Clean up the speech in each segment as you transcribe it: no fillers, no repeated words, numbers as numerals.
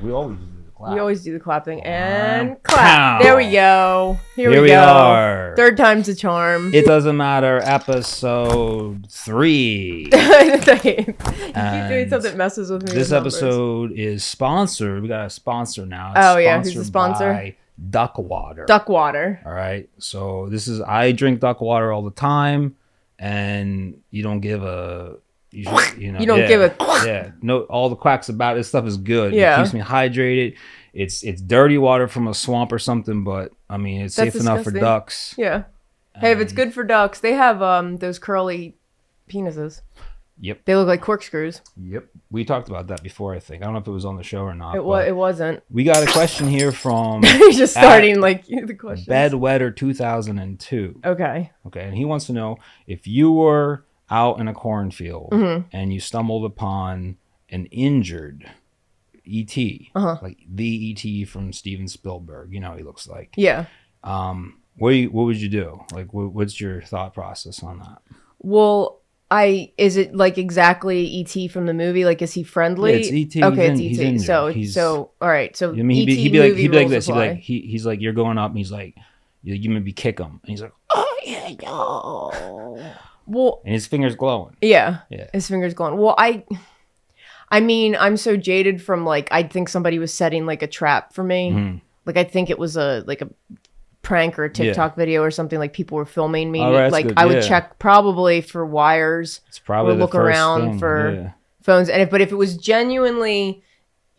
We always do the clap. We always do the clapping and clap. There we go. Here we are. Third time's a charm. It doesn't matter. Episode 3. You keep doing something that messes with me. This episode is sponsored. We got a sponsor now. Who's the sponsor? By Duck Water. Duck Water. All right. So I drink Duck Water all the time, and you don't give a. You don't give a. Yeah. No. All the quacks about this stuff is good. Yeah. It keeps me hydrated. It's dirty water from a swamp or something, but I mean it's safe enough for ducks. Yeah. Hey, if it's good for ducks, they have those curly penises. Yep. They look like corkscrews. Yep. We talked about that before, I think. I don't know if it was on the show or not. It wasn't. We got a question here from You're just starting the questions. Bedwetter 2002. Okay. And he wants to know if you were out in a cornfield and you stumbled upon an injured E.T. Like the E.T. from Steven Spielberg. You know what he looks like. Yeah. What would you do? Like, what's your thought process on that? Well, is it like exactly E.T. from the movie? Like, is he friendly? Yeah, it's E.T. Okay, it's E.T. So all right. So I mean, he'd be like this. He's like, you're going up, and he's like, you maybe kick him, and he's like, oh yeah, no. Well, and his fingers glowing. Yeah. His fingers glowing. Well, I mean, I'm so jaded from like I think somebody was setting like a trap for me. Mm-hmm. Like I think it was a prank or a TikTok video or something. Like people were filming me. Right, like good. I would check probably for wires. It's probably or look around for phones. And if it was genuinely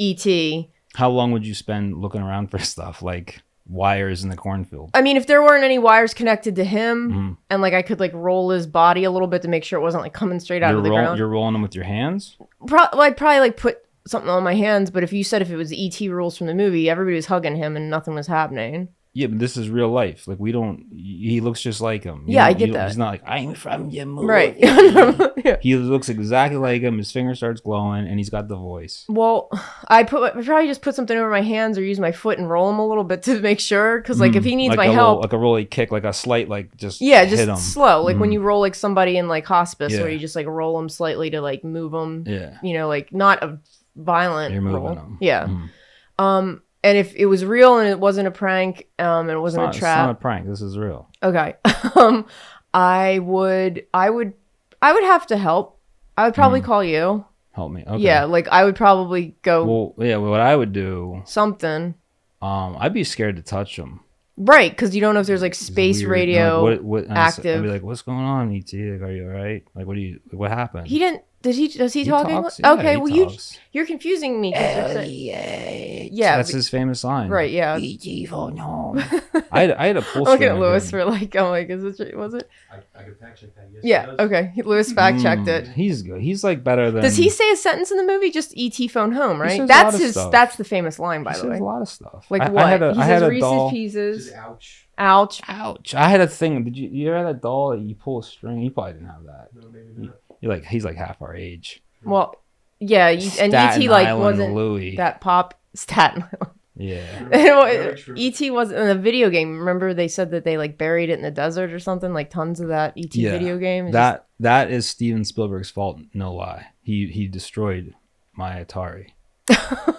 ET. How long would you spend looking around for stuff like wires in the cornfield? I mean, if there weren't any wires connected to him and like I could like roll his body a little bit to make sure it wasn't like coming straight out of the ground. You're rolling them with your hands? I'd probably like put something on my hands, but if you said if it was ET rules from the movie, everybody was hugging him and nothing was happening. Yeah, but this is real life. Like he looks just like him. I get that. He's not like, I'm from your movie. Right. Yeah. He looks exactly like him. His finger starts glowing and he's got the voice. Well, I probably just put something over my hands or use my foot and roll him a little bit to make sure. Cause like if he needs my help. Like a rolly kick, like a slight, like just just hit him. Slow. Like when you roll like somebody in like hospice where you just like roll them slightly to like move them. Yeah. You know, like not a violent You're moving roll. them. Yeah. And if it was real and it wasn't a prank, and it wasn't a trap. It's not a prank. This is real. Okay. I would have to help. I would probably call you. Help me. Okay. Yeah, like I would probably go. Well, yeah. What I would do. Something. I'd be scared to touch them. Right, because you don't know if there's like space radio active. I'd be like, "What's going on, ET? Like, are you all right? Like, what happened?" He didn't. Does he talk English? Yeah, okay, well talks. you're confusing me. Yeah, that's his famous line. Right? Yeah. ET phone home. I had a pull. I'm looking at Lewis for like, I'm like, is it? Was it? I could fact check that. Yes, yeah. Okay. Lewis fact checked it. He's good. He's like better than. Does he say a sentence in the movie? Just ET phone home, right? That's his. That's the famous line, by the way. He says a lot of stuff. Like what? I had a Reese's doll. Pieces. Ouch. Ouch. Ouch. I had a thing. Did you ever have that doll that you pull a string? You probably didn't have that. No, maybe not. He's like half our age. Well, yeah, and Staten ET like Island wasn't Louis. that pop Staten Island. Yeah. ET wasn't in a video game. Remember they said that they like buried it in the desert or something, like tons of that ET video game. That is Steven Spielberg's fault, no lie. He destroyed my Atari.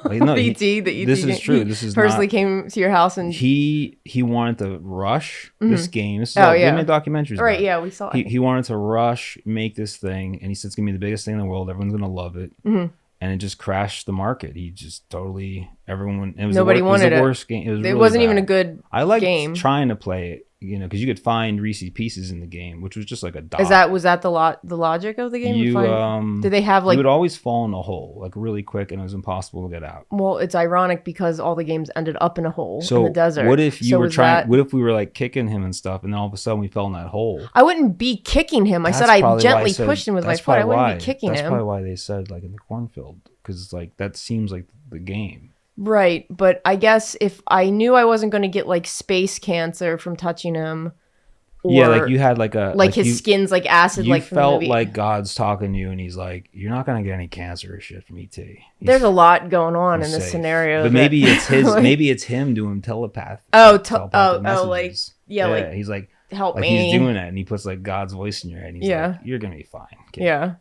Like, no, ET, the ET this game. is true. This is personally came to your house and he wanted to rush this game. This is they made documentaries. Right, yeah, we saw it. He wanted to rush, make this thing, and he said it's gonna be the biggest thing in the world. Everyone's gonna love it. And it just crashed the market. He just totally everyone. It was nobody wanted it. It was the worst game. It was. It really wasn't bad. even a good. I liked game. Trying to play it, because you could find Reese's Pieces in the game, which was just like a dot. Was that the logic of the game? Did they have like? You would always fall in a hole like really quick, and it was impossible to get out. Well, it's ironic because all the games ended up in a hole in the desert. What if you were trying? What if we were like kicking him and stuff, and then all of a sudden we fell in that hole? I wouldn't be kicking him. I said I gently pushed him with my foot. I wouldn't be kicking him. That's probably why they said like in the cornfield, because like that seems like the game. Right, but I guess if I knew I wasn't going to get like space cancer from touching him, or like you had like his skin's like acid, you like from felt the movie. like God's talking to you, and he's like, "You're not gonna get any cancer or shit from ET." There's a lot going on in this scenario, but maybe it's his. Like, maybe it's him doing telepath. Like he's like, help like me. He's doing it, and he puts like God's voice in your head. And he's like, "You're gonna be fine." Kid. Yeah.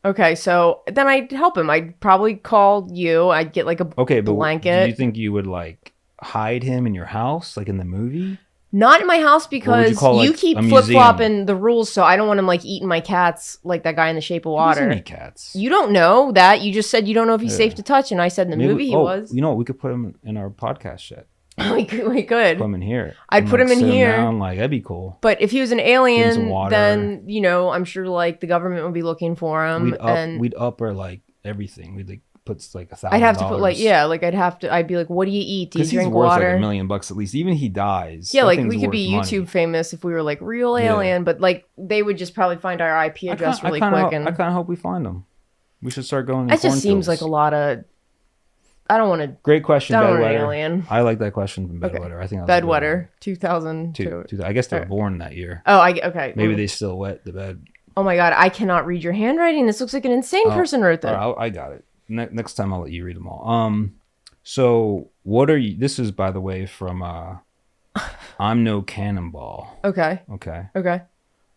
Okay, so then I'd help him. I'd probably call you. I'd get like a Okay, but blanket. do you think you would like hide him in your house, like in the movie? Not in my house What would you because call, you like, keep a flip museum? flopping the rules, so I don't want him like eating my cats like that guy in The Shape of He doesn't Water. eat cats. You don't know that. You just said you don't know if he's Yeah. safe to touch, and I said in the Maybe- movie he oh, was. You know what? We could put him in our podcast shed. we could. Put him in here. I'd And, put like, him in sit here. down, like that'd be cool. But if he was an Give him some alien, water. then I'm sure like the government would be looking for him, We'd up our like everything. We'd like put like $1,000. I'd have to put like I'd be like, what do you eat? Do you Because he's drink worth water? like $1 million at least. Even if he dies. Yeah, that like thing's we could be worth YouTube money. famous if we were like real Yeah. alien, but like they would just probably find our IP address really quick. And I kind of hope we find him. We should start going. that just seems like a lot of. I don't want to. Great question, I don't want an Bedwetter. alien. I like that question from Okay. Bedwetter. I think that was a good Bedwetter, one. 2002. I guess they were Alright. born that year. Oh, okay. Maybe they still wet the bed. Oh my god, I cannot read your handwriting. This looks like an insane person wrote that. All right, I got it. Next time I'll let you read them all. So what are you? This is, by the way, from I'm No Cannonball. Okay. Okay.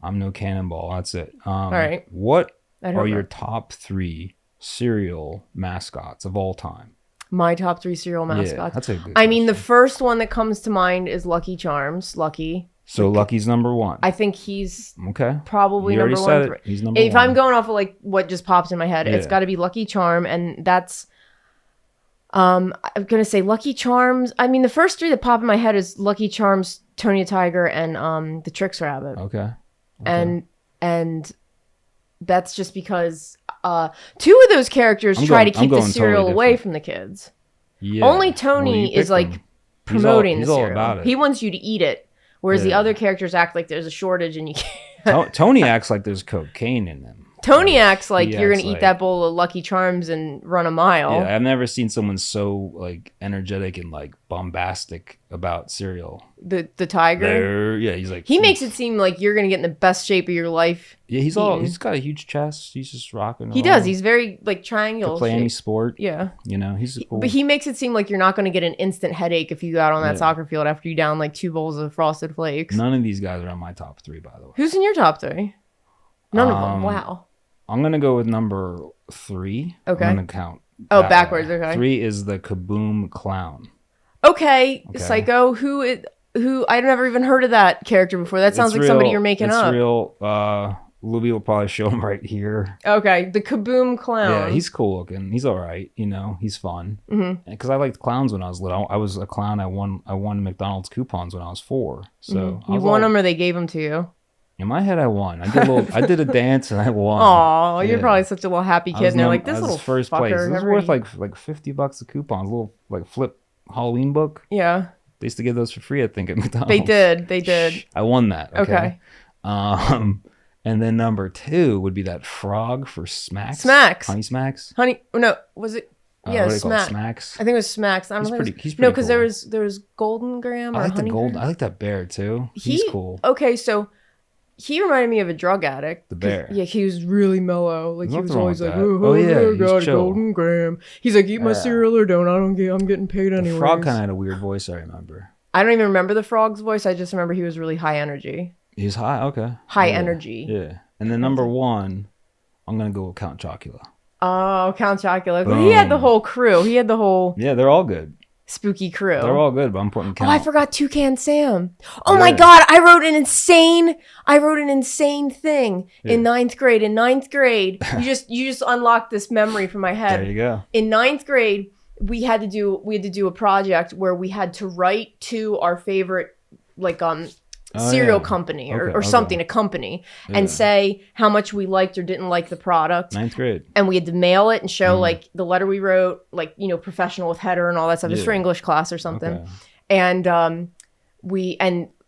I'm No Cannonball. That's it. All right. What I'd are hope your not. top 3 cereal mascots of all time? My top 3 cereal Yeah, mascots. that's a good I mean, the question. first one that comes to mind is Lucky Charms. Lucky. So Lucky's number 1. I think he's Okay. probably You already number said 1. it. He's number If 1. I'm going off of like what just pops in my head, it's Yeah. got to be Lucky Charm, and that's. I'm gonna say Lucky Charms. I mean, the first 3 that pop in my head is Lucky Charms, Tony the Tiger, and the Trix Rabbit. Okay. And that's just because 2 of those characters try to keep the going cereal totally away different. from the kids. Yeah. Only Well, Tony you is picked like him. promoting he's the all cereal. about it. He wants you to eat it, whereas the Yeah. other characters act like there's a shortage and you can't. Tony acts like there's cocaine in them. Tony acts like He you're gonna acts eat like- that bowl of Lucky Charms and run a mile. Yeah, I've never seen someone so like energetic and like bombastic about cereal. The tiger. Yeah, he's like He makes it seem like you're gonna get in the best shape of your life. Yeah, he's eating. got a huge chest. He's just rocking. He does. He's very like triangular. could play any shaped. sport. Yeah. You know, he's cool. But he makes it seem like you're not going to get an instant headache if you go out on that Yeah. soccer field after you down like 2 bowls of Frosted Flakes. None of these guys are on my top 3, by the way. Who's in your top 3? None of them. Wow. I'm gonna go with number 3. Okay. I'm gonna count. Oh, that backwards, way. okay. 3 is the Kaboom Clown. Okay, Okay. Psycho. Who I've never even heard of that character before. That sounds It's like somebody real- you're making it's up. real. Louis will probably show him right here. Okay, the Kaboom Clown. Yeah, he's cool looking. He's all right. You know, he's fun. Because I liked clowns when I was little. I was a clown. I won McDonald's coupons when I was 4. So I You was won all- them or they gave them to you? In my head, I won. I did a dance and I won. Aw, you're Yeah. probably such a little happy I kid. was And they're num- like, I this was little first fucker. place. It was never worth eat-" like $50 a coupon. A little like flip Halloween book. Yeah, They used to give those for free, I think, at McDonald's. they did. They did. I won that. Okay. And then number 2 would be that frog for Smacks. Smacks. Honey Smacks. Honey, no, was it? Yeah, What do they call it? Smack. Smacks. I think it was Smacks. I don't He's know. pretty- he's no, pretty because cool. there was Golden Graham I or like the Honey gold. Graham. I like that bear too. He's cool. Okay, so he reminded me of a drug addict. The 'cause, bear. Yeah, he was really mellow. Like There's he was nothing wrong always with like, that. oh, Oh, yeah, I he's got a chill. Golden Graham. He's like, eat my Yeah. cereal or don't. I'm getting paid The anyway. frog kind of had a weird voice. I remember. I don't even remember the frog's voice. I just remember he was really high energy. He's high. Okay. High Yeah. energy. Yeah. And then number 1, I'm gonna go with Count Chocula. Oh, Count Chocula. But he had the Boom. whole crew. He had the whole Yeah, they're all good. spooky crew. They're all good, but I'm putting Oh, Count. I forgot Toucan Sam. Oh my Yeah. God, I wrote an insane thing in ninth grade. In ninth grade, you just unlocked this memory from my head. There you go. In ninth grade, we had to do a project where we had to write to our favorite cereal yeah. company Okay, or something, a company, and say how much we liked or didn't like the product. 9th grade. And we had to mail it and show like the letter we wrote, like, professional with header and all that stuff. Just Yeah. for English class or something. Okay. And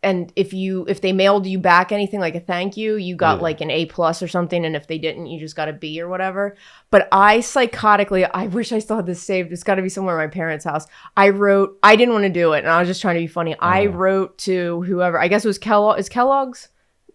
and if they mailed you back anything like a thank you, you got Yeah. like an A+ or something, and if they didn't, you just got a B or whatever. But I wish I still had this saved. It's got to be somewhere at my parents' house. I didn't want to do it, and I was just trying to be funny. I wrote to whoever. I guess it was Kellogg. Is Kellogg's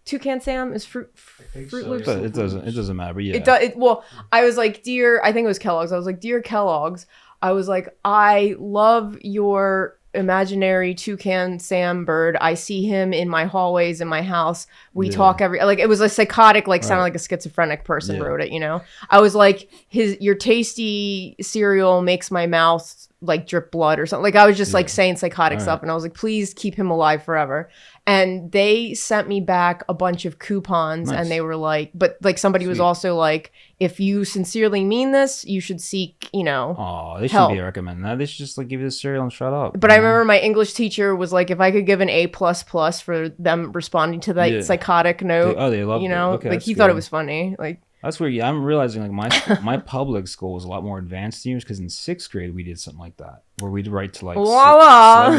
Toucan Sam? Is Fruit Loops? It doesn't matter. But yeah. It does. Well, I was like, dear, I think it was Kellogg's. I was like, dear Kellogg's. I was like, I love your imaginary toucan Sam bird. I see him in my hallways in my house. We talk it was a psychotic, like sounded like a schizophrenic person wrote it, you know? I was like, your tasty cereal makes my mouth like drip blood or something. Like I was just like saying psychotic stuff, and I was like, please keep him alive forever. And they sent me back a bunch of coupons, and they were like, but like somebody was also like, if you sincerely mean this, you should seek, you know, they shouldn't be recommending that. They should just like give you the cereal and shut up. But I remember my English teacher was like, if I could give an A++ for them responding to that psychotic note, they loved you know, it. Okay, like he thought it was funny. Like that's weird. Yeah, I'm realizing like my public school was a lot more advanced than yours, because in 6th grade we did something like that where we'd write to like I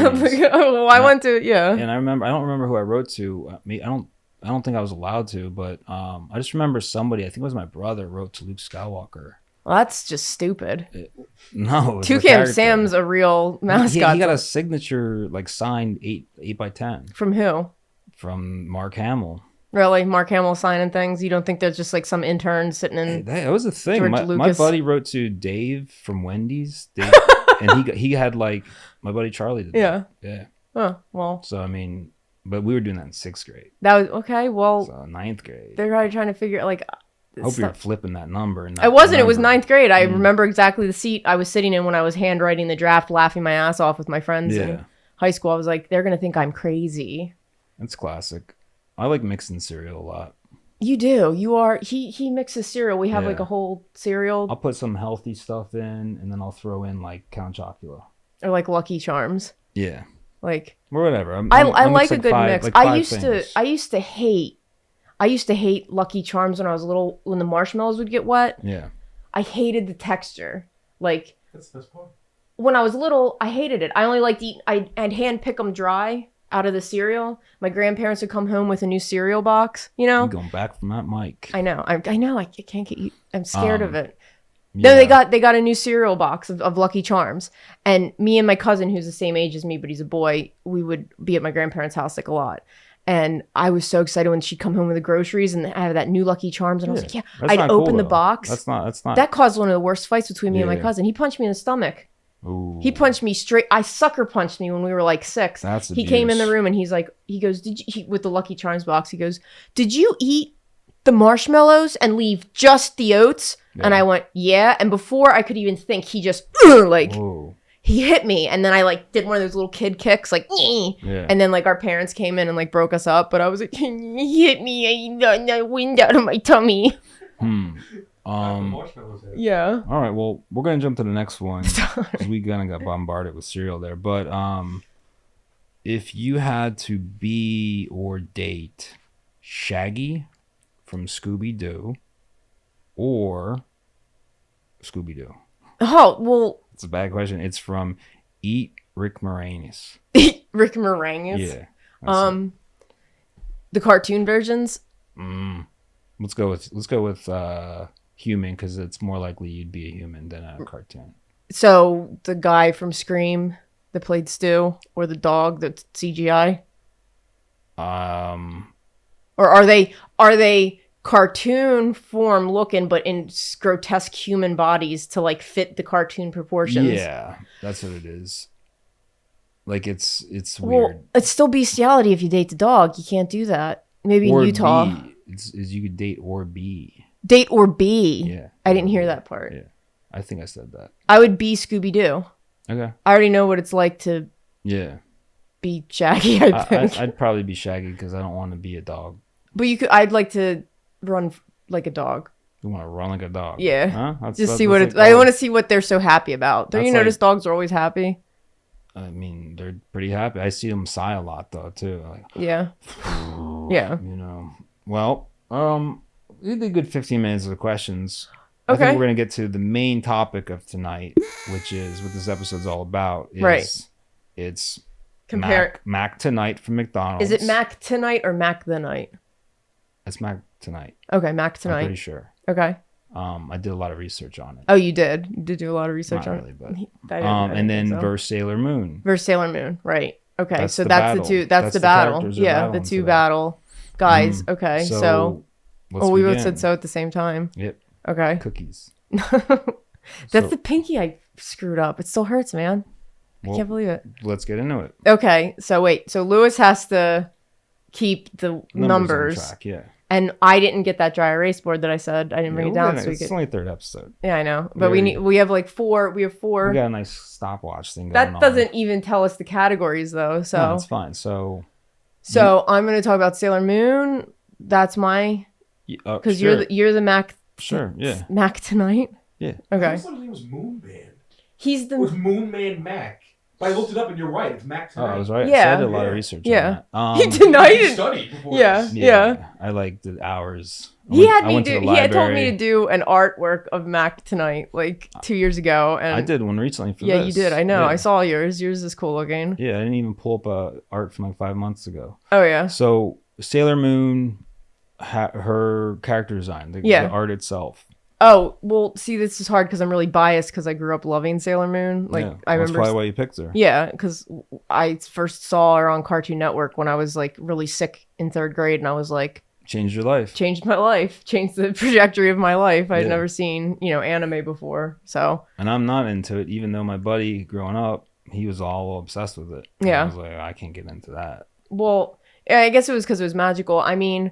went to And I don't remember who I wrote to. I don't think I was allowed to, but I just remember somebody, I think it was my brother, wrote to Luke Skywalker. Well, that's just stupid. Toucan Sam's a real mascot. He got a signature like signed 8 by 10 From who? From Mark Hamill. Really? Mark Hamill signing things? You don't think there's just like some intern sitting in... That was a thing. My buddy wrote to Dave from Wendy's. And he had like... My buddy Charlie did that. Yeah. Oh, well. So, I mean... But we were doing that in 6th grade. That was... Okay, well... So, 9th grade. They're probably trying to figure... Like... I hope you're flipping that number. I wasn't. It was 9th grade. I remember exactly the seat I was sitting in when I was handwriting the draft, laughing my ass off with my friends in high school. I was like, they're going to think I'm crazy. That's classic. I like mixing cereal a lot. You do. You are. He mixes cereal. We have like a whole cereal. I'll put some healthy stuff in, and then I'll throw in like Count Chocula. Or like Lucky Charms. Yeah. Like. Or whatever. I like a good mix. I used to hate Lucky Charms when I was little, when the marshmallows would get wet. Yeah. I hated the texture. Like. That's this part. When I was little, I hated it. I only liked to eat. I'd hand pick them dry out of the cereal. My grandparents would come home with a new cereal box, you know? You're going back from that mic. I know. I know. I can't get you. I'm scared of it. Yeah. No, they got a new cereal box of Lucky Charms. And me and my cousin, who's the same age as me, but he's a boy, we would be at my grandparents' house like a lot. And I was so excited when she'd come home with the groceries and I have that new Lucky Charms. And I was like, I'd open the box. That's not. That caused one of the worst fights between me and my cousin. He punched me in the stomach. Ooh. He punched me straight. I sucker punched me when we were like 6. He came in the room and he's like, with the Lucky Charms box, he goes, did you eat the marshmallows and leave just the oats? Yeah. And I went, yeah. And before I could even think, he just he hit me. And then I like did one of those little kid kicks, like, yeah. And then like our parents came in and like broke us up. But I was like, he hit me. I got wind out of my tummy. Yeah. All right. Well, we're gonna jump to the next one. We kind of got bombarded with cereal there, but if you had to be or date Shaggy from Scooby-Doo or Scooby-Doo. Oh well. It's a bad question. It's from Eat Rick Moranis. Rick Moranis. Yeah. The cartoon versions. Let's go with human, because it's more likely you'd be a human than a cartoon. So the guy from Scream that played Stu, or the dog that's CGI? Or are they cartoon form looking but in grotesque human bodies to like fit the cartoon proportions? Yeah, that's what it is. Like it's weird. Well, it's still bestiality if you date the dog. You can't do that. Maybe in Utah. Is you could date or be. Date or be. Yeah. I didn't hear that part. Yeah. I think I said that. I would be Scooby-Doo. Okay. I already know what it's like to be Shaggy, I think. I'd probably be Shaggy because I don't want to be a dog. But I'd like to run like a dog. You want to run like a dog? Yeah. Huh? I want to see what they're so happy about. Don't you notice dogs are always happy? I mean, they're pretty happy. I see them sigh a lot though too. Like, yeah. Yeah. You know. Well, we did a good 15 minutes of the questions. Okay. I think we're gonna get to the main topic of tonight, which is what this episode's all about. It's Mac Tonight from McDonald's. Is it Mac Tonight or Mac the Night? It's Mac Tonight. Okay, Mac Tonight. I'm pretty sure. Okay. I did a lot of research on it. Oh, you did? You did do a lot of research on it? But and then verse Sailor Moon. Verse Sailor Moon, right. Okay, that's so the that's battle. the two. That's the battle. Yeah, the two battle guys. Okay, so we both said so at the same time. Yep. Okay. Cookies. That's the pinky I screwed up. It still hurts, man. I can't believe it. Let's get into it. Okay, so wait. So Lewis has to keep the numbers. On track, yeah. And I didn't get that dry erase board that I said. I didn't bring it down. So it's only third episode. Yeah, I know. But we have like 4. We have 4. We got a nice stopwatch thing going that on. doesn't even tell us the categories though. So no, it's fine. So I'm going to talk about Sailor Moon. That's my because sure. you're the Mac. Sure. Yeah. Mac tonight. Yeah. Okay. I thought his name was Moon Man. He's the. It was Moon Man Mac. But I looked it up and you're right. It's Mac tonight. Oh, I was right. Yeah. So I did a lot of research. Yeah. On He that. denied You it. studied before Yeah. this. Yeah. I like the hours. He had me went to do. the He had told me library. to do an artwork of Mac tonight, like 2 years ago, and I did one recently for Yeah, this. you did. I know. Yeah. I saw yours. Yours is cool looking. Yeah, I didn't even pull up art from like 5 months ago. Oh yeah. So Sailor Moon, her character design, the art itself. Oh well, see, this is hard because I'm really biased because I grew up loving Sailor Moon. Like Yeah, I that's remember. probably why you picked her. Yeah, because I first saw her on Cartoon Network when I was like really sick in 3rd grade, and I was like, Changed your life. changed my life, changed the trajectory of my life. I'd Yeah. never seen anime before, so And I'm not into it, even though my buddy growing up, he was all obsessed with it. And Yeah. I was like, I can't get into that. well, yeah, I guess it was because it was magical. I mean,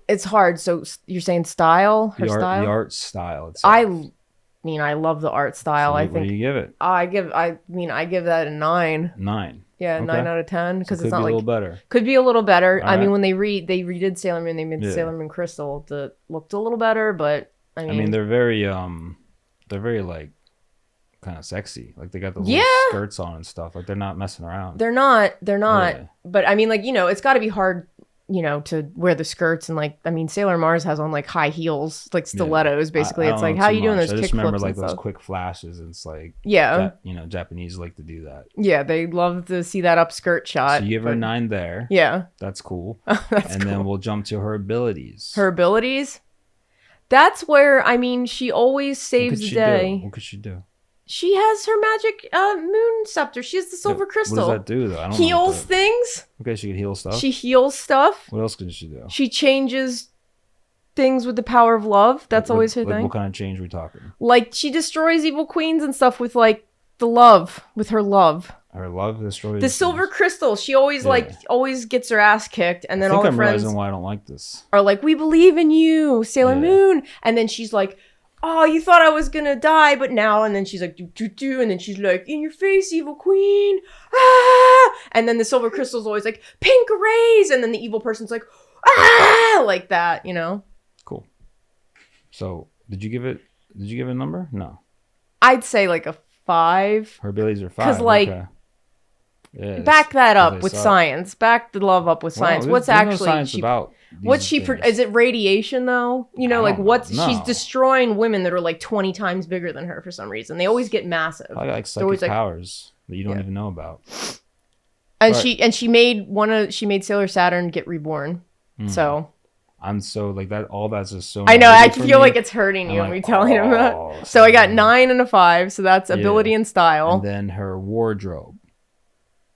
it's hard. So you're saying style, her The style? art style. Itself. I mean, I love the art style. So I what think do you give it? I give that a 9. 9. Yeah, Okay. 9 out of 10 because So it's could not be like a little better. could be a little better. All I mean, right. when they redid Sailor Moon, they made Yeah. Sailor Moon Crystal that looked a little better, but I mean, they're very like kind of sexy. Like they got the little Yeah. skirts on and stuff. Like they're not messing around. they're not. Yeah. But I mean, like it's got to be hard, to wear the skirts and like I mean, Sailor Mars has on like high heels, like stilettos. Basically, I it's don't like know how too you doing much. those I just remember kickflips like and those stuff. quick flashes. And it's like Yeah, Japanese like to do that. yeah, they love to see that upskirt shot. So you give her a but- 9 there. Yeah, That's cool. that's And cool. then we'll jump to her abilities. Her abilities. That's where I mean, she always What saves could the she day. do? What could she do? She has her magic moon scepter. She has the silver crystal. What does that do though? I don't know. Heals things. Okay, she could heal stuff. She heals stuff. What else could she do? She changes things with the power of love. That's always her thing. What kind of change are we talking? Like she destroys evil queens and stuff with like the love, with her love. Her love destroys The silver crystal. She always always gets her ass kicked, and then all her I'm friends realizing why I don't like this. are like, "We believe in you, Sailor Yeah. Moon." And then she's like, "Oh, you thought I was gonna die, but now." And then she's like, "Do do do," and then she's like, "In your face, evil queen!" Ah! And then the silver crystal's always like, "Pink rays," and then the evil person's like, "Ah!" Like that, Cool. So did you give it a number? No. I'd say like a 5. Her abilities are 5. 'Cause, like, okay. Yeah, Back that as I up with saw it. science. Back the love up with Well, science. there's- What's there's no actually science she? about What's these she? things. Is it radiation though? I Like don't what's know. she's No. destroying women that are like 20 times bigger than her for some reason. They always get massive. Probably like They're always psychic like- powers that you don't Yeah. even know about. And Right. she made Sailor Saturn get reborn. Mm. So I'm so like that. All that's just so. I know I negative for feel me. like it's hurting you I'm me like, telling him that. oh, So I got 9 and a 5. So that's ability and style. And then her wardrobe.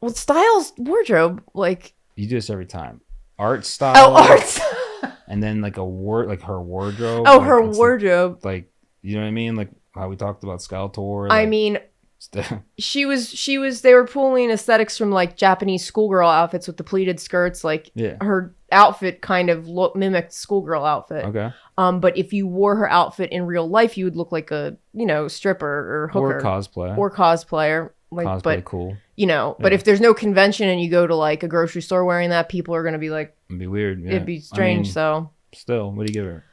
Well, style's wardrobe. Like You do this every time. Art style. arts. And then like like her wardrobe. Oh, like, her it's wardrobe. Like you know what I mean? Like how we talked about Skeletor. I like, mean, she was they were pulling aesthetics from like Japanese schoolgirl outfits with the pleated skirts. Like yeah. her outfit kind of mimicked schoolgirl outfit. Okay. But if you wore her outfit in real life, you would look like a stripper or hooker Or cosplay. or cosplayer. Like, cosplay but cool. but Yeah. if there's no convention and you go to like a grocery store wearing that, people are gonna be like, It'd be weird. Yeah. it'd be strange. I mean, So still, what do you give her?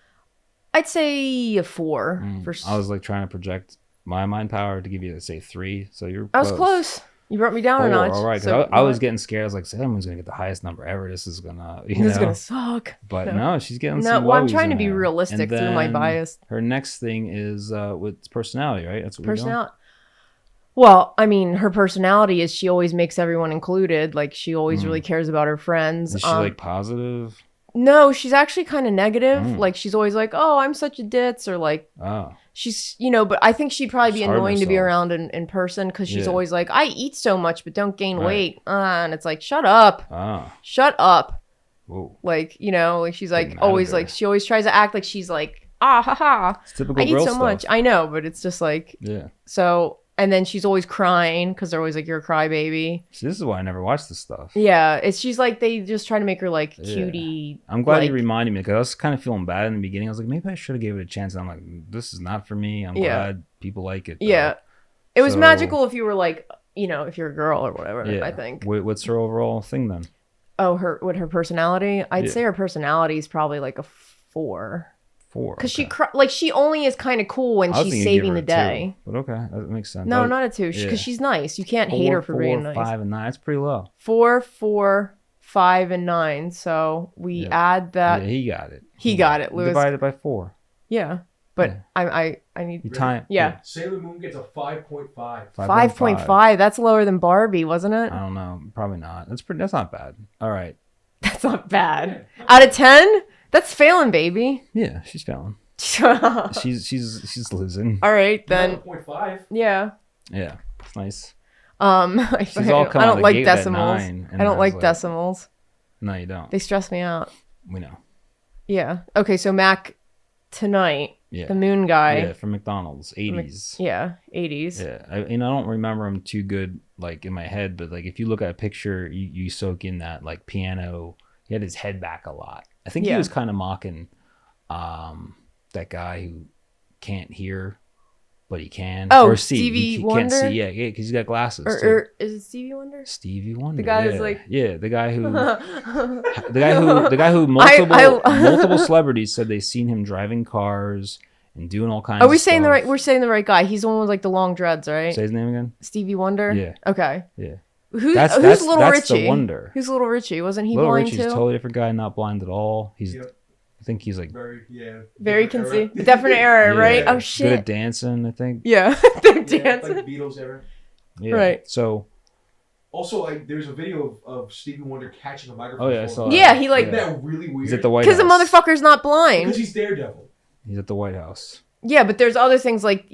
I'd say a 4. For I was like trying to project my mind power to give you, say, 3. So you're. I was close. You brought me down a 4, notch. all right. 'Cause So, I was getting scared. I was like, Sailor Moon's gonna get the highest number ever. This is gonna. this is gonna suck. But No. no, she's getting No, some. well, I'm lowies trying to in be there. realistic And through my then bias. Her next thing is with personality, right? That's what we're doing. Personality. Well, I mean, her personality is she always makes everyone included. Like she always really cares about her friends. Is she like positive? No, she's actually kind of negative. Mm. Like she's always like, "Oh, I'm such a ditz," or like Oh, she's, but I think she'd probably be She's hard on annoying to be herself. around in person because she's Yeah. always like, "I eat so much, but don't gain Right. weight," and it's like, "Shut up, oh, shut up." whoa. Like like she's like Getting mad at always her. like she always tries to act like she's like, "Ah ha ha, It's typical I eat girl so stuff. much." I know, but it's just like Yeah. so. And then she's always crying because they're always like, you're a crybaby. See, this is why I never watch this stuff. Yeah, she's like, they just try to make her like cutie. I'm glad like, you reminded me because I was kind of feeling bad in the beginning. I was like, maybe I should have gave it a chance. And I'm like, this is not for me. I'm glad people like it. Though. Yeah. It was magical if you were like, if you're a girl or whatever, I think. What's her overall thing then? Oh, her personality? I'd say her personality is probably like a 4. 4. Because she only is kind of cool when she's saving the day. But okay, that makes sense. No, not a 2. Because she's nice. You can't hate her for being nice. 5 and 9. That's pretty low. 4, 4, 5, and 9. So we add that. Yeah, he got it. He got it, Lewis. Divided by 4. Yeah. But I need you time. Yeah. Sailor Moon gets a 5.5. 5.5. That's lower than Barbie, wasn't it? I don't know. Probably not. That's not bad. All right. That's not bad. Out of 10? That's failing, baby. Yeah, she's failing. she's losing. All right, then. 9.5. Yeah. Yeah, it's nice. I don't like decimals. I don't like decimals. No, you don't. They stress me out. We know. Yeah. Okay, so Mac tonight. Yeah. The moon guy. Yeah, from McDonald's, 80s. Yeah, 80s. Yeah, I don't remember him too good, like in my head, but like if you look at a picture, you soak in that like piano. He had his head back a lot. I think he was kind of mocking that guy who can't hear, but he can. Oh, or see. Stevie he Wonder? can't see. Yeah, because he's got glasses. Or is it Stevie Wonder? Stevie Wonder. The guy who's like, the guy who, the guy who multiple celebrities said they seen him driving cars and doing all kinds. We're saying the right guy. He's the one with like the long dreads, right? Say his name again. Stevie Wonder. Yeah. Okay. Yeah. Who's Little Richie? The wonder. Who's Little Richie? Wasn't he Little blind Richie's too? a totally different guy, not blind at all. He's, I think he's like very conceited. Different era, right? Oh shit. Good at dancing, I think. Yeah, they're dancing. Like Beatles era. Yeah. Right. So. Also, like, there's a video of Stevie Wonder catching a microphone. Oh yeah, I saw that. Yeah, he like. Isn't that really weird? He's at the White House. Because the motherfucker's not blind. Because he's Daredevil. He's at the White House. Yeah, but there's other things like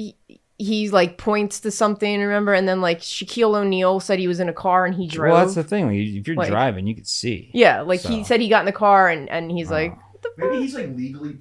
he's like points to something, remember? And then like Shaquille O'Neal said he was in a car and he drove. Well, that's the thing. If you're driving, you can see. Yeah, like he said he got in the car and he's like, what the fuck? Maybe he's like legally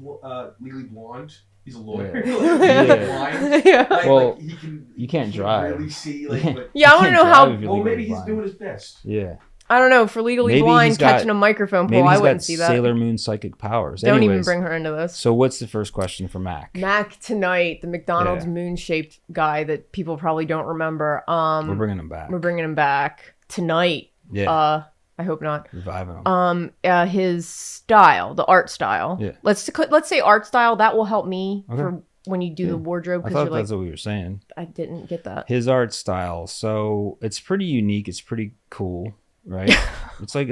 blonde. He's a lawyer. Yeah. Well, like you can't drive. Really see, like, but yeah, I want to know how. Well, maybe he's doing his best. Yeah. I don't know. For legally blind catching a microphone pole, I wouldn't see that. Sailor Moon psychic powers. Don't even bring her into this. So what's the first question for Mac? Mac tonight, the McDonald's moon-shaped guy that people probably don't remember. We're bringing him back. We're bringing him back tonight. Yeah. I hope not. Reviving him. His style, the art style. Yeah. Let's say art style. That will help me for when you do the wardrobe. I thought that's what we were saying. I didn't get that. His art style. So it's pretty unique. It's pretty cool. Right. it's like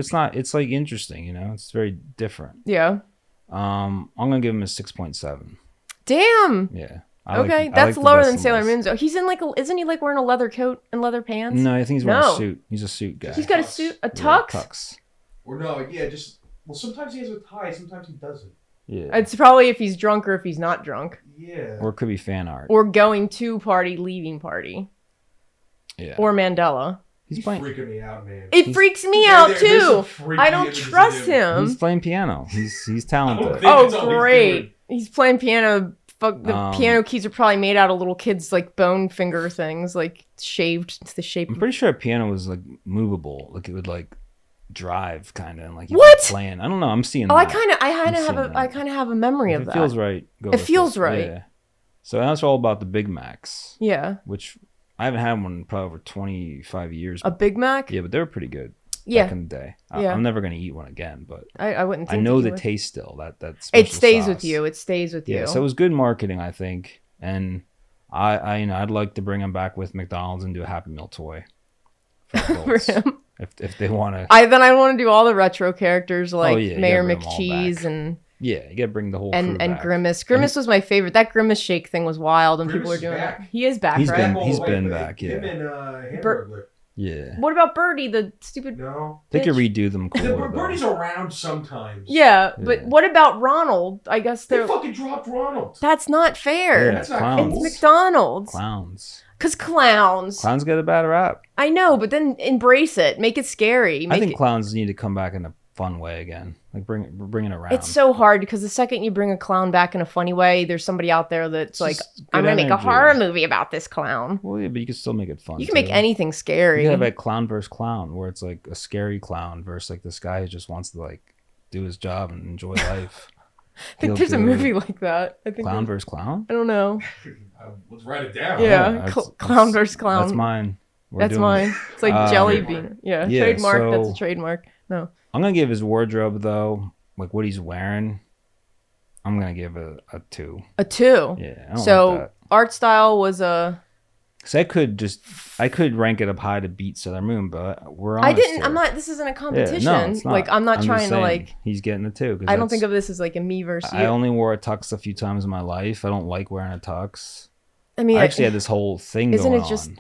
interesting, it's very different. Yeah. I'm gonna give him a 6.7. Damn. Yeah. That's lower than Sailor Moon's. He's in isn't he like wearing a leather coat and leather pants? No, I think he's wearing a suit. He's a suit guy. He's got a suit, a tux. Yeah, tux. Or no, yeah, sometimes he has a tie, sometimes he doesn't. Yeah. It's probably if he's drunk or if he's not drunk. Yeah. Or it could be fan art. Or going to party, leaving party. Yeah. Or Mandela. He's freaking me out, man. It freaks me out too. I don't trust him. He's playing piano. He's talented. Oh, great. He's playing piano. Fuck, the piano keys are probably made out of little kids' like bone finger things, like shaved to the shape. I'm pretty sure a piano was like movable, like it would like drive kind of, and like you what playing. I don't know. I'm seeing. Oh, I kind of have a memory of that. It feels right. It feels right. Yeah. So that's all about the Big Macs. Yeah. Which I haven't had one in probably over 25 years. A Big Mac? Yeah, but they were pretty good. Yeah. Back in the day. Yeah. I'm never gonna eat one again, but I wouldn't. Think I know the taste still. That it stays sauce. with you. It stays with you. Yeah. So it was good marketing, I think, and I'd like to bring him back with McDonald's and do a Happy Meal toy for him. If they want to. I want to do all the retro characters like Mayor McCheese McCheese and. Yeah, you gotta bring the whole and back. Grimace. Grimace was my favorite. That Grimace shake thing was wild, and people were doing it. He is back, right? He's been back. Yeah. Him and Hamburglar. Yeah. What about Birdie, the stupid? No. They could redo them. Birdie's around sometimes. Yeah, but what about Ronald? I guess they fucking dropped Ronald. That's not fair. Yeah, that's not clowns. It's McDonald's. Clowns. Cause clowns. Clowns get a bad rap. I know, but then embrace it. Make it scary. I think clowns need to come back in a fun way again. Like bring it around. It's so hard because the second you bring a clown back in a funny way, there's somebody out there that's like, I'm going to make a horror movie about this clown. Well, yeah, but you can still make it fun. You can make anything scary. You have like clown versus clown, where it's like a scary clown versus like this guy who just wants to like do his job and enjoy life. I think there's a movie like that. I think Clown versus clown? I don't know. Let's write it down. Yeah, clown versus clown. That's mine. That's mine. It's like jelly bean. Yeah, trademark. So that's a trademark. No. I'm going to give his wardrobe, though, like what he's wearing, I'm going to give a 2. A 2? Yeah. I don't so like that. Art style was a... Because I could rank it up high to beat Sailor Moon, but we're honest I didn't. here. I'm not. This isn't a competition. Yeah, no, it's not. Like I'm not just trying to saying, like. He's getting a 2. I don't think of this as like a me versus you. I only wore a tux a few times in my life. I don't like wearing a tux. I mean, I actually had this whole thing isn't going it just?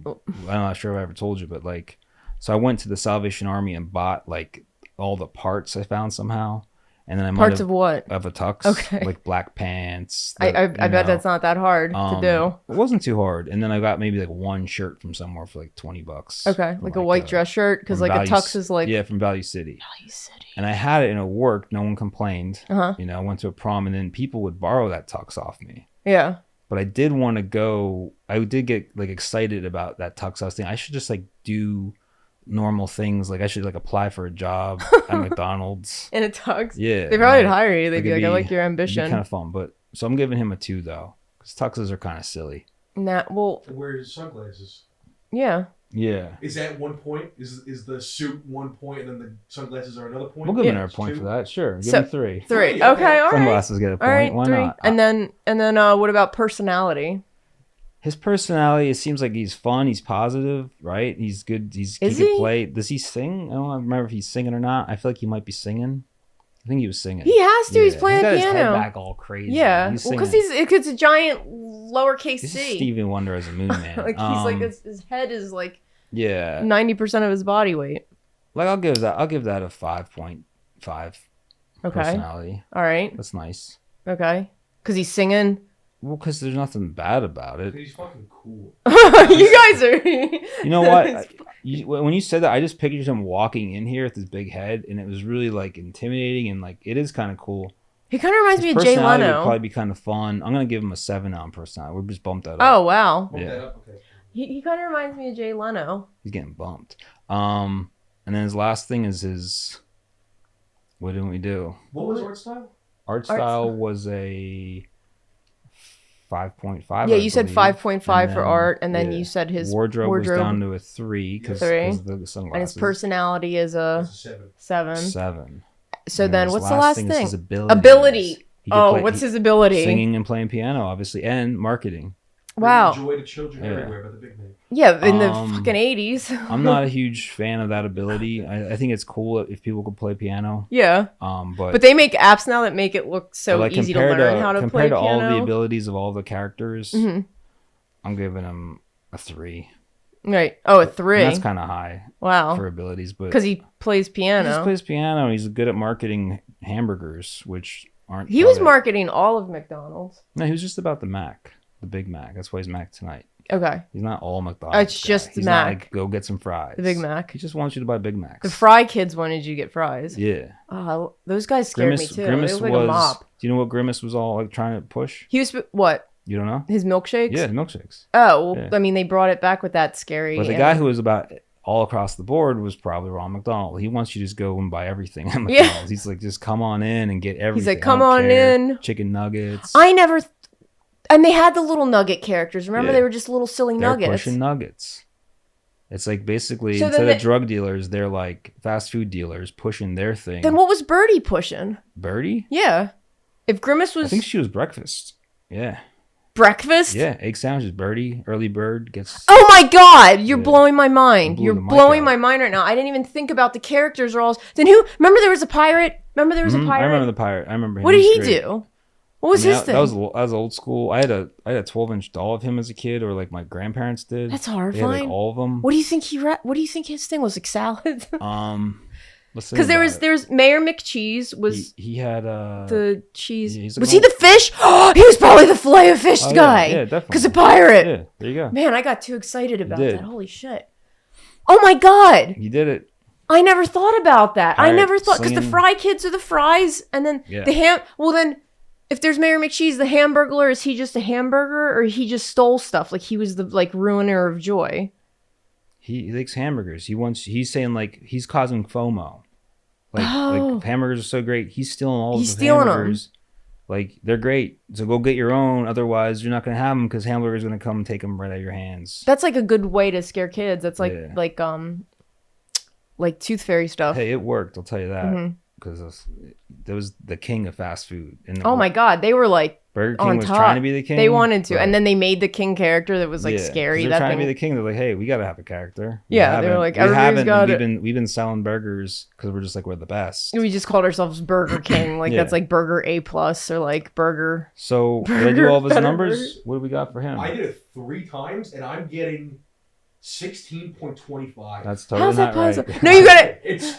on. I'm not sure if I ever told you, but like, so I went to the Salvation Army and bought like all the parts I found somehow. And then I Parts of what? Of a tux. Okay. Like black pants. I bet that's not that hard to do. It wasn't too hard. And then I got maybe like one shirt from somewhere for like $20. Okay. Like a white dress shirt? Because like a tux is like... Yeah, from Value City. Value City. And I had it and it worked. No one complained. Uh-huh. You know, I went to a prom and then people would borrow that tux off me. Yeah. But I did want to go. I did get like excited about that tux. I was thinking I should just like do normal things. Like I should like apply for a job at McDonald's in a tux. Yeah, they probably would hire you. They'd be like, I like your ambition. It'd be kind of fun. But so I'm giving him a 2 though, because tuxes are kind of silly. Nah, well, wear his sunglasses. Yeah. Yeah. Is that 1 point? Is the suit 1 point and then the sunglasses are another point? We'll give him a point for that. Sure. Give him 3. 3. Okay. All right. Sunglasses get a point. All right, Why 3. not? And then what about personality? His personality, it seems like he's fun. He's positive, right? He's good. He Is could he? play. Does he sing? I don't remember if he's singing or not. I feel like he might be singing. I think he was singing. He has to. Yeah. He's playing got piano. His head back all crazy. Yeah, because it's a giant lowercase this c. Is Stevie Wonder as a moon man. Like he's like his head is like 90% of his body weight. Like I'll give that a 5.5. Okay. Personality. All right. That's nice. Okay. Because he's singing. Well, because there's nothing bad about it. He's fucking cool. You guys are. You know what? When you said that, I just pictured him walking in here with his big head, and it was really like intimidating, and like it is kind of cool. He kind of reminds me of Jay Personality Leno. would probably be kind of fun. I'm gonna give him a 7 on personality. We just bumped that up. Oh wow. Bump that up? Okay. He kind of reminds me of Jay Leno. He's getting bumped. And then his last thing is his. What didn't we do? What was art style? Art style was a 5.5. Yeah, you said 5.5 for art, and then you said his wardrobe was down to a 3 because of the sunglasses. And his personality is a 7. 7. So and then, what's the last thing? His ability. What's his ability? Singing and playing piano, obviously, and marketing. Wow. Joy to children everywhere, but the big name. Yeah, in the fucking 80s. I'm not a huge fan of that ability. I think it's cool if people could play piano. Yeah. But they make apps now that make it look so easy to learn how to play piano. Compared to all the abilities of all the characters, I'm giving him a 3. Right. Oh, a 3. And that's kind of high. Wow. For abilities, but because he plays piano. He just plays piano. And he's good at marketing hamburgers, which aren't. He was marketing all of McDonald's. No, he was just about the Mac, the Big Mac. That's why he's Mac tonight. Okay. He's not all McDonald's. It's just he's Mac. Not like, go get some fries. The Big Mac. He just wants you to buy Big Macs. The Fry kids wanted you to get fries. Yeah. Oh, those guys scared me too. Grimace they looked like a mop. Do you know what Grimace was all like trying to push? He was what? You don't know? His milkshakes? Yeah, milkshakes. Oh, well, yeah. I mean, they brought it back with that scary. But the guy who was about all across the board was probably Ron McDonald. He wants you to just go and buy everything at McDonald's. Yeah. He's like, just come on in and get everything. He's like, come on in. Chicken nuggets. And they had the little nugget characters. Remember, they were just little silly nuggets. Pushing nuggets. It's like basically instead of drug dealers, they're like fast food dealers pushing their thing. Then what was Birdie pushing? Birdie? Yeah. If Grimace was... I think she was breakfast. Yeah. Breakfast? Yeah, egg sandwiches. Birdie, early bird gets... Oh my God! You're blowing my mind. You're blowing my mind right now. I didn't even think about the characters or all... Then who... Remember there was a pirate? I remember the pirate. I remember him. What did he do? What was his thing? That was old school. I had a 12-inch doll of him as a kid, or like my grandparents did. That's horrifying. They had, like, all of them. What do you think what do you think his thing was? Like salad? Because there's Mayor McCheese was he had the cheese. Yeah, was he the fish? Oh, he was probably the fillet of fish guy. Yeah, definitely. Because a pirate. Yeah, there you go. Man, I got too excited about that. Holy shit! Oh my God! You did it. I never thought about that. I Pirate never thought, because the slinging- Fry Kids are the fries, and then the ham. Well, then if there's Mayor McCheese, the Hamburglar, is he just a hamburger, or he just stole stuff? Like he was the like ruiner of joy. He likes hamburgers. He's saying like he's causing FOMO. Like hamburgers are so great. He's stealing all He's of the stealing hamburgers. Like they're great. So go get your own. Otherwise, you're not gonna have them because hamburgers are gonna come and take them right out of your hands. That's like a good way to scare kids. That's like Tooth Fairy stuff. Hey, it worked. I'll tell you that because there was the king of fast food. And Oh my God, they were like Burger King on was top. trying to be the king. They wanted to, but- and then they made the king character that was like scary. They're That trying thing. to be the king. They're like, hey, we gotta have a character. Yeah, they were like, everybody's got it. We've been selling burgers because we're just like we're the best. We just called ourselves Burger King. Like that's like Burger A+ or like Burger. So did I do all of his numbers? What do we got for him? I did it 3 times, and I'm getting 16.25. That's totally How's that not right. possible? No, you got it. It's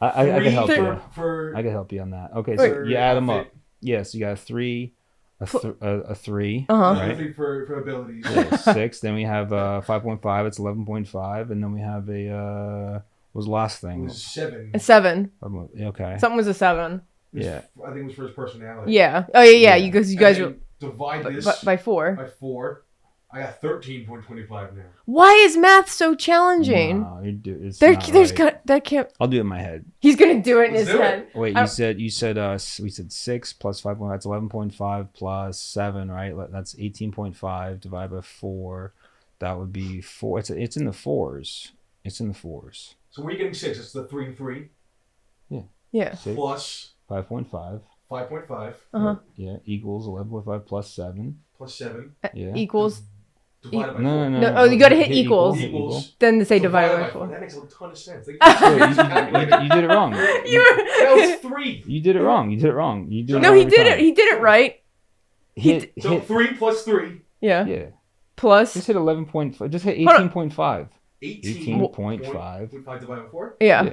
I can help for, you. for I can help you on that. Okay, so you add them up. Yes, you got a 3, a 3. right? Right. for abilities. Yeah, 6. Then we have 5.5. It's 11.5, and then we have a what was the last It thing? was 7. A 7. Okay. Something was a 7. Yeah. I think it was for his personality. Yeah. Oh yeah. You guys And were then divide this by 4. by 4. I got 13.25 now. Why is math so challenging? No, it's There's not right. that can't. I'll do it in my head. He's gonna do it in Let's his do it. head. Wait, I- we said we said 6 plus 5. That's 11.5 plus 7, right? That's 18.5 divided by 4. That would be 4. It's in the 4s. It's in the 4s. So we're getting 6. It's the 3 and 3 Yeah. 6 plus 5.5. 5.5 Yeah, equals 11.5 plus 7. plus 7 Yeah. Equals. divided by 4. No, oh, you gotta hit equals. Equals. Then they say divided divided by 4. That makes a ton of sense. You did it wrong. That was 3. You did it wrong. You did it wrong. You do it No, wrong he every did time. it. He did it right. So 3 plus 3. Yeah. Yeah. Plus. Just hit 11.5. Just hit Hold on. 18.5. 18.5 18.5. divided by 4? Yeah. Yeah.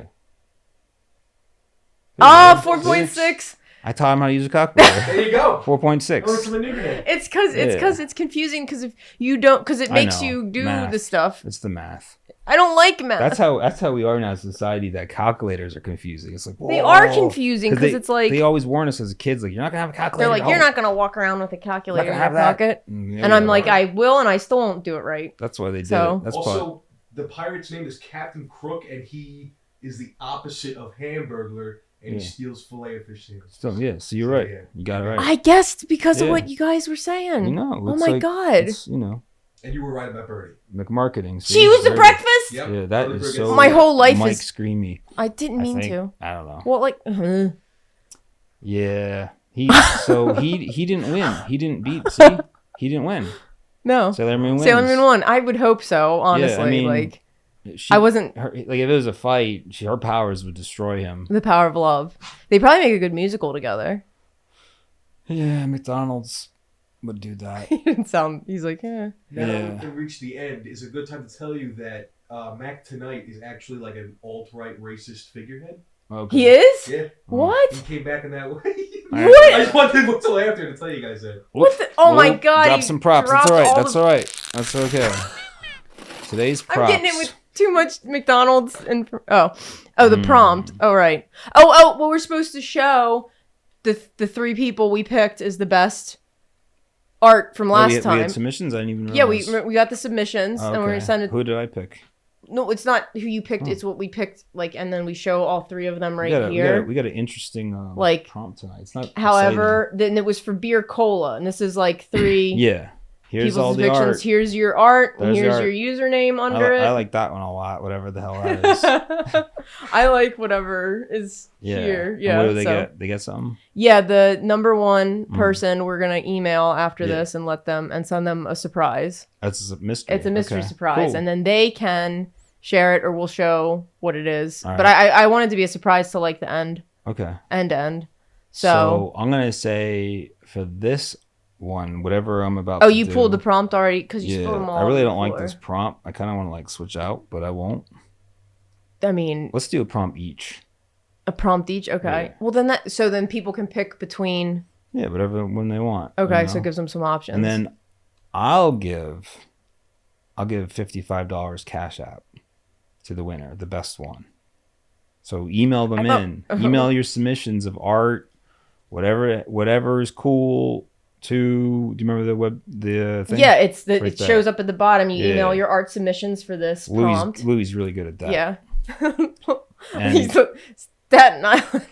Ah, 4.6. I taught him how to use a calculator. There you go. 4.6. Learn something new today. It's because it's confusing because if you don't, because it I makes know. you do Math. the stuff. It's the math. I don't like math. That's how we are now as a society. That calculators are confusing. It's like They whoa. are confusing because they- it's like they always warn us as kids, like you're not gonna have a calculator. they're like, at you're home. not gonna walk around with a calculator in Not your gonna have that. pocket. Yeah, And I'm yeah, like, right. I will, and I still won't do it right. That's why they did So- it. That's Also, the pirate's name is Captain Crook, and he is the opposite of Hamburglar, and he Yeah. steals fillet of fish sandwiches. still, yeah. So you're right. Yeah. You got it right. I guessed because of Yeah. what you guys were saying. You know. Oh it's my like- God. It's, And you were right about Birdie. McMarketing. She was the breakfast? Yep. Yeah, that Early is bird so. gets- My whole life Mike is- Screamy. I didn't mean to. I don't know. Well, like, Yeah. He didn't win. He didn't beat. See, he didn't win. no. Sailor Moon wins. Sailor Moon won. I would hope so, honestly. Yeah, I mean, like, She, I wasn't- her, like if it was a fight. Her powers would destroy him. the power of love. They probably make a good musical together. Yeah, McDonald's would do that. He didn't sound, he's like, eh. Now Yeah. that we reach the end, is a good time to tell you that Mac Tonight is actually like an alt-right racist figurehead. Okay. He is? Oh. Yeah. What? He came back in that way. All right. What? I just wanted to wait till after to tell you guys that. What the? Oh my Whoop. God. Drop he some props. That's dropped all right. all That's the- all right. That's okay. Today's props. I'm getting it with too much McDonald's and the Mm. prompt. Oh right. Oh, well, we're supposed to show the 3 people we picked as the best art from last we had time. submissions. I didn't even Yeah, realize. we got the submissions and we're gonna send it. Who did I pick? No, it's not who you picked. It's what we picked. Like, and then we show all 3 of them right we here. got an interesting Like, prompt tonight. It's not. However, then it was for beer cola, and this is like 3 exciting. Yeah. Here's all people's the depictions. art. Here's your art, and There's the here's art. your username under it. I like that one a lot. Whatever the hell that is. I like whatever is Yeah. here. And Yeah. what do they so- get? They get something. Yeah, the number 1 Mm. person we're gonna email after Yeah. this and send them a surprise. That's a mystery. It's a mystery Okay. surprise, Cool. and then they can share it, or we'll show what it is. All But I wanted to be a surprise to like the end Okay. to end. So I'm gonna say for this one, whatever I'm about. Oh, to you do, pulled the prompt already because you Yeah, spilled them all. I really on don't the like floor. this prompt. I kind of want to like switch out, but I won't. I mean, Let's do a prompt each. a prompt each. Okay. Yeah. Well, then people can pick between. Yeah, whatever when they want. Okay, you so know? it gives them some options. And then I'll give $55 cash app to the winner, the best one. So email them in. Email your submissions of art, whatever is cool. Do you remember the thing? Yeah, Right it there. shows up at the bottom. You Yeah. email your art submissions for this prompt. Louis really good at that. Yeah. And He's Staten Island.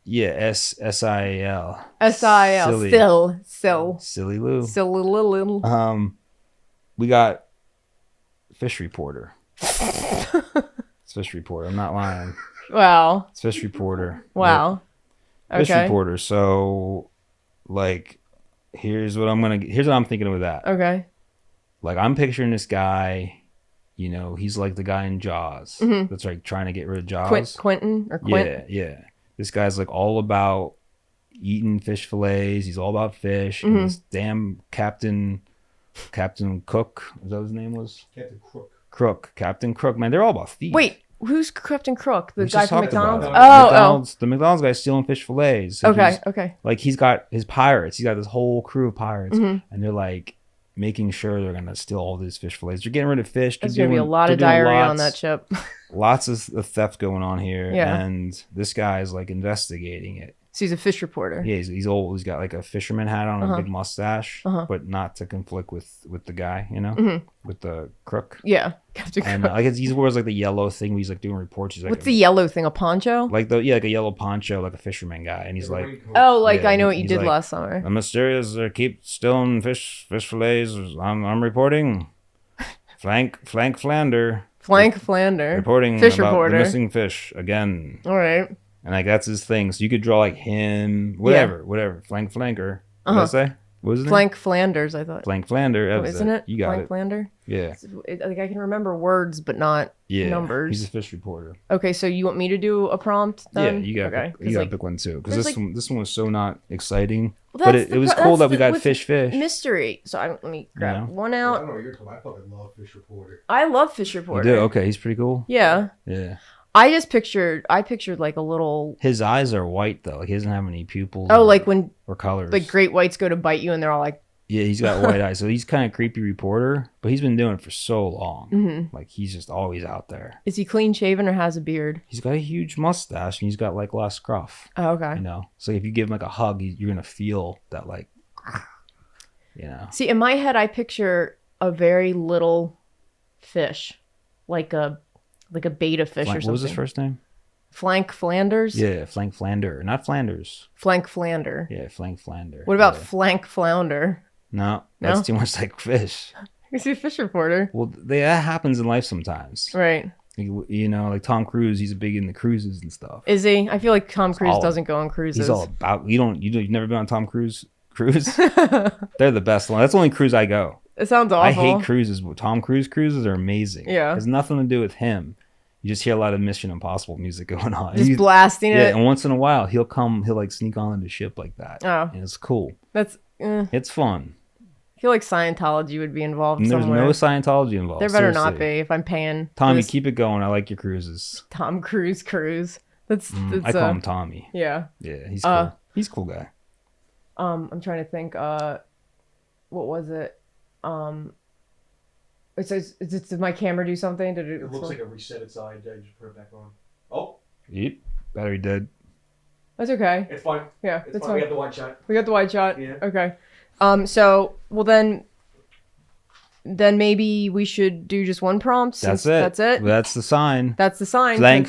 yeah, SIL. SIL. Silly Lou. Silly. We got Fish Reporter. It's Fish Reporter. I'm not lying. Wow. It's Fish Reporter. Wow. Fish Okay. Reporter. So, like, here's what I'm thinking with that. Okay. Like, I'm picturing this guy. You know, he's like the guy in Jaws. That's like trying to get rid of Jaws. Quentin or Quint. Yeah. This guy's like all about eating fish fillets. He's all about fish. And this damn Captain Cook, is that what his name was? Captain Crook, man, they're all about thieves. Wait, who's Captain Crook? The We guy just from talked about McDonald's? it. The McDonald's guy stealing fish fillets. So Okay. Like he's got his pirates. He's got this whole crew of pirates, and they're like making sure they're gonna steal all these fish fillets. They're getting rid of fish. There's gonna be a lot of diarrhea on that ship. Lots of theft going on here, Yeah. and this guy is like investigating it. So he's a fish reporter. Yeah, he's old. He's got like a fisherman hat on, a big mustache, but not to conflict with the guy, you know, with the crook. Yeah. Captain And Crook. like he wears like the yellow thing. Where he's like doing reports. He's like What's the yellow thing? A poncho? like like a yellow poncho, like a fisherman guy, and he's like, Oh, like Yeah, I know what you he's did like, last summer. "I'm mysterious. Keep stealing fish fillets. I'm reporting. Flank Flander Flank Flander. reporting Fish about reporter. the missing fish again." All right. And like that's his thing. So you could draw like him, whatever. Flanker. What did I say? What was it? Flank Flanders, I thought. Flank Flander. That was Isn't it? You got Flank it. Flander? Yeah. Like I can remember words, but not Yeah. numbers. He's a fish reporter. Okay, so you want me to do a prompt then? Yeah, you got okay. you got to pick one too because there's, this one was so not exciting. Well, But that's it was cool that we got with fish. mystery. So let me grab one I out. don't know what you're talking about. I fucking love Fish Reporter. I love Fish You Reporter. do? Okay, he's pretty cool. Yeah. Yeah. I pictured like a little His eyes are white though. Like he doesn't have any pupils. like when or colors. like great whites go to bite you and they're all like Yeah, he's got white eyes. So he's kind of creepy reporter, but he's been doing it for so long. Like he's just always out there. is he clean shaven or has a beard? He's got a huge mustache and he's got like less scruff. Oh, okay. You know, so if you give him like a hug, you're gonna feel that like, you know. See, in my head, I picture a very little fish, like a beta fish or something. What was his first name? Flank Flanders? Yeah, Flank Flander, not Flanders. Flank Flander. Yeah, Flank Flander. What about Yeah. Flank Flounder? No, No? that's too much like fish. Is he a fish reporter? Well, that happens in life sometimes. Right. You know, like Tom Cruise, he's big into cruises and stuff. Is he? I feel like Tom Cruise all- doesn't go on cruises. He's all about you've never been on Tom Cruise cruise? They're the best one. That's the only cruise I go. It sounds awful. I hate cruises, but Tom Cruise cruises are amazing. Yeah. It has nothing to do with him. You just hear a lot of Mission Impossible music going on. Just blasting Yeah, it. and once in a while he'll like sneak on the ship like that. Oh. And it's cool. That's. It's fun. I feel like Scientology would be involved And there's somewhere. no Scientology involved. There better not seriously. be if I'm paying. Tommy, this keep it going. I like your cruises. Tom Cruise cruise. That's I call him Tommy. Yeah. Yeah, he's cool. He's a cool guy. I'm trying to think. What was it? It says, did my camera do something? Did It looks like a reset inside. I just put it back on. Oh, Yep. Battery dead. That's okay. it's fine. Yeah, It's that's fine. We fine. have the one shot. We got the wide shot. Yeah. Okay. So well then maybe we should do just one prompt. That's since it. That's it. That's the sign. That's the sign. Flank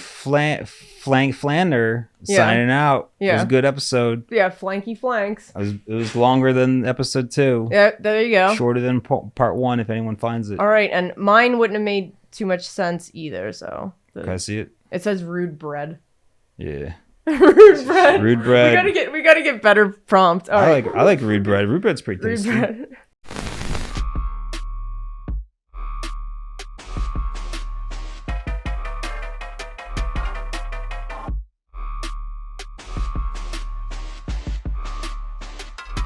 Flander Yeah. signing out. It was Yeah. a good episode. Yeah, flanky flanks. It was longer than episode 2. Yeah, there you go. Shorter than part 1 if anyone finds it. All right, and mine wouldn't have made too much sense either. So Can I see it? it says rude bread. Yeah. Rude bread. Rude bread. We gotta get better prompt. All right. I like rude bread. Rude bread's pretty Rude tasty. bread.